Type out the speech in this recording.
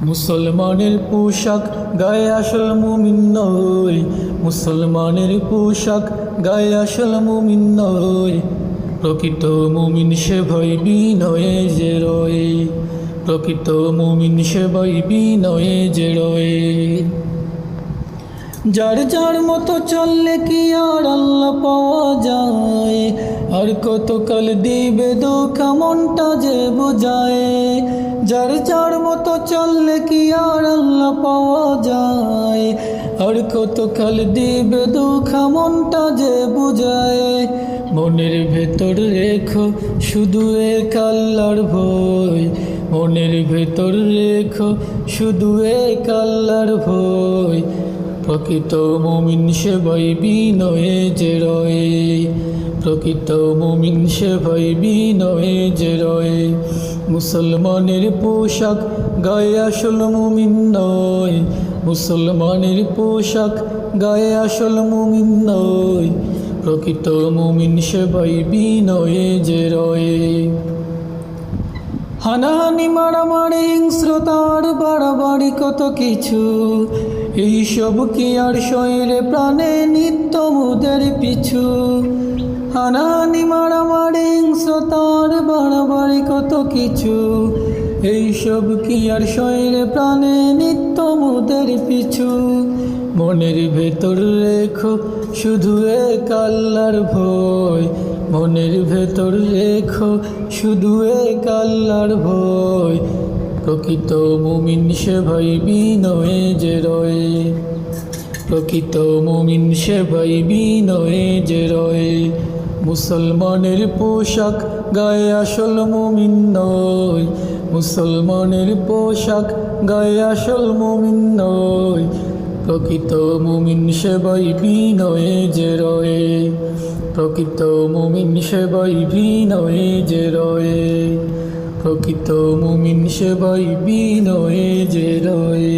মুসলমানের পোশাক গায়ে আসল মুমিন নয়, মুসলমানের পোশাক গায়ে আসল মুমিন নয়। প্রকৃত মুমিন সে ভয় বিনয়ে যে রয়, প্রকৃত মুমিন সে ভয় বিনয়ে যে রয়। যার যার মতো চললে কি আর আল্লাহ পাওয়া যায়, আর কতকাল দিবে ধোঁকা মনটা যে বোঝায়। যার যার মতো চললে কি আর আল্লাহ পাওয়া যায়, আর কতকাল দিবে ধোঁকা মনটা যে বোঝায়। মনের ভেতর রেখো শুধু এক আল্লাহর ভয়, মনের ভেতর রেখো শুধু এক আল্লাহর ভয়। প্রকৃত মুমিন সে ভয় বিনয়ে যে রয়, প্রকৃত মুমিন সে ভয় বিনয়ে যে রয়। মুসলমানের পোশাক গায়ে আসল মুমিন নয়, মুসলমানের পোশাক গায়ে আসল মুমিন নয়। প্রকৃত মুমিন সে ভয় বিনয়ে যে রয়। হানাহানি মারামারি হিংস্রতার বাড়াবাড়ি কত কিছু, এইসব কি আর শরীরে প্রাণে নিত্য মুদের পিছু। হানাহানি মারামারি হিংস্রতার বাড়াবাড়ি কত কিছু, এইসব কি আর শরীরে প্রাণে নিত্য মুদের পিছু। মনের ভেতর রেখো শুধু এক আল্লাহর ভয়, মনের ভেতর রেখো শুধু এক আল্লাহর ভয়। প্রকৃত মুমিন সে ভয় বিনয়ে যে রয়, প্রকৃত মুমিন সে ভয় বিনয়ে যে রয়। মুসলমানের পোশাক গায়ে আসল মুমিন নয়, মুসলমানের পোশাক গায়ে আসল মুমিন নয়। প্রকৃত মুমিন সে ভয় বিনয়ে যে রয়, প্রকৃত মুমিন সে ভয় বিনয়ে যে রয়। প্রকৃত মুমিন সে ভয় বিনয়ে যে রয়।